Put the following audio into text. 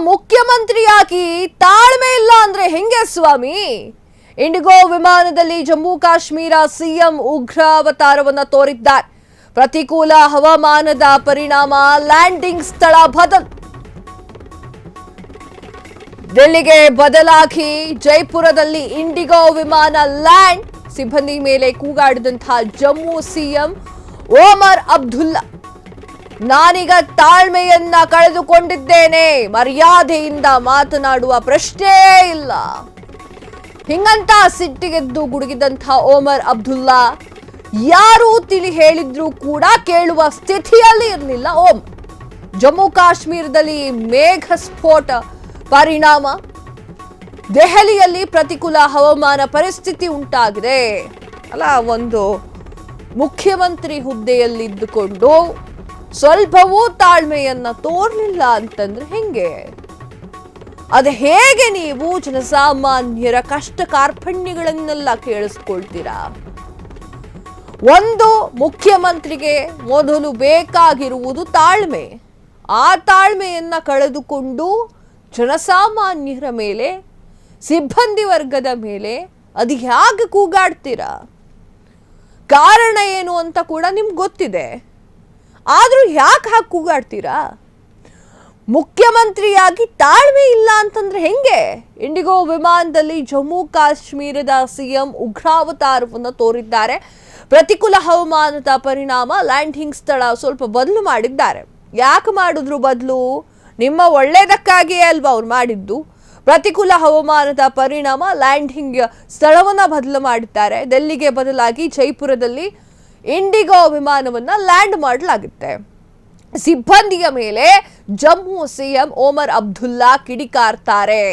ಮುಖ್ಯಮಂತ್ರಿಯಾಗಿ ತಾಳ್ಮೆ ಇಲ್ಲ ಅಂದ್ರೆ ಹೆಂಗೆ ಸ್ವಾಮಿ? ಇಂಡಿಗೋ ವಿಮಾನದಲ್ಲಿ ಜಮ್ಮು ಕಾಶ್ಮೀರ ಸಿಎಂ ಉಗ್ರಾವತಾರವನ್ನ ತೋರಿದ್ದಾರೆ. ಪ್ರತಿಕೂಲ ಹವಾಮಾನದ ಪರಿಣಾಮ ಲ್ಯಾಂಡಿಂಗ್ ಸ್ಥಳ ಬದಲು ದಿಲ್ಲಿಗೆ ಬದಲಾಗಿ ಜೈಪುರದಲ್ಲಿ ಇಂಡಿಗೋ ವಿಮಾನ ಲ್ಯಾಂಡ್. ಸಿಬ್ಬಂದಿ ಮೇಲೆ ಕೂಗಾಡಿದಂತಹ ಜಮ್ಮು ಸಿಎಂ ಒಮರ್ ಅಬ್ದುಲ್ಲಾ, ನಾನೀಗ ತಾಳ್ಮೆಯನ್ನ ಕಳೆದುಕೊಂಡಿದ್ದೇನೆ, ಮರ್ಯಾದೆಯಿಂದ ಮಾತನಾಡುವ ಪ್ರಶ್ನೆ ಇಲ್ಲ, ಹಿಂಗಂತ ಸಿಟ್ಟಿಗೆದ್ದು ಗುಡುಗಿದಂತಹ ಒಮರ್ ಅಬ್ದುಲ್ಲಾ ಯಾರು ತಿಳಿ ಹೇಳಿದ್ರು ಕೂಡ ಕೇಳುವ ಸ್ಥಿತಿಯಲ್ಲಿ ಇರಲಿಲ್ಲ. ಜಮ್ಮು ಕಾಶ್ಮೀರದಲ್ಲಿ ಮೇಘ ಸ್ಫೋಟ ಪರಿಣಾಮ ದೆಹಲಿಯಲ್ಲಿ ಪ್ರತಿಕೂಲ ಹವಾಮಾನ ಪರಿಸ್ಥಿತಿ ಉಂಟಾಗಿದೆ. ಅಲ್ಲ, ಒಂದು ಮುಖ್ಯಮಂತ್ರಿ ಹುದ್ದೆಯಲ್ಲಿದ್ದುಕೊಂಡು ಸ್ವಲ್ಪವೂ ತಾಳ್ಮೆಯನ್ನ ತೋರ್ಲಿಲ್ಲ ಅಂತಂದ್ರೆ ಹೆಂಗೆ? ಅದು ಹೇಗೆ ನೀವು ಜನಸಾಮಾನ್ಯರ ಕಷ್ಟ ಕಾರ್ಪಣ್ಯಗಳನ್ನೆಲ್ಲ ಕೇಳಿಸ್ಕೊಳ್ತೀರಾ? ಒಂದು ಮುಖ್ಯಮಂತ್ರಿಗೆ ಮೊದಲು ಬೇಕಾಗಿರುವುದು ತಾಳ್ಮೆ. ಆ ತಾಳ್ಮೆಯನ್ನ ಕಳೆದುಕೊಂಡು ಜನಸಾಮಾನ್ಯರ ಮೇಲೆ, ಸಿಬ್ಬಂದಿ ವರ್ಗದ ಮೇಲೆ ಅದು ಹೇಗೆ ಕೂಗಾಡ್ತೀರಾ? ಕಾರಣ ಏನು ಅಂತ ಕೂಡ ನಿಮ್ಗೆ ಗೊತ್ತಿದೆ, ಆದ್ರೂ ಯಾಕೆ ಹಾಗೆ ಕೂಗಾಡ್ತೀರಾ? ಮುಖ್ಯಮಂತ್ರಿಯಾಗಿ ತಾಳ್ಮೆ ಇಲ್ಲ ಅಂತಂದ್ರೆ ಹೆಂಗೆ? ಇಂಡಿಗೋ ವಿಮಾನದಲ್ಲಿ ಜಮ್ಮು ಕಾಶ್ಮೀರದ ಸಿಎಂ ಉಗ್ರಾವತಾರವನ್ನು ತೋರಿದ್ದಾರೆ. ಪ್ರತಿಕೂಲ ಹವಾಮಾನದ ಪರಿಣಾಮ ಲ್ಯಾಂಡಿಂಗ್ ಸ್ಥಳ ಸ್ವಲ್ಪ ಬದಲು ಮಾಡಿದ್ದಾರೆ. ಯಾಕೆ ಮಾಡಿದ್ರು ಬದಲು? ನಿಮ್ಮ ಒಳ್ಳೇದಕ್ಕಾಗಿಯೇ ಅಲ್ವಾ ಅವ್ರು ಮಾಡಿದ್ದು. ಪ್ರತಿಕೂಲ ಹವಾಮಾನದ ಪರಿಣಾಮ ಲ್ಯಾಂಡಿಂಗ್ ಸ್ಥಳವನ್ನ ಬದಲು ಮಾಡಿದ್ದಾರೆ. ದಿಲ್ಲಿಗೆ ಬದಲಾಗಿ ಜೈಪುರದಲ್ಲಿ ಇಂಡಿಗೋ ವಿಮಾನವನ್ನ ಲ್ಯಾಂಡ್ ಮಾಡಲಾಗುತ್ತೆ. ಸಿಬ್ಬಂದಿಯ ಮೇಲೆ ಜಮ್ಮು ಸಿಎಂ ಒಮರ್ ಅಬ್ದುಲ್ಲಾ ಕಿಡಿಕಾರ್ತಾರೆ.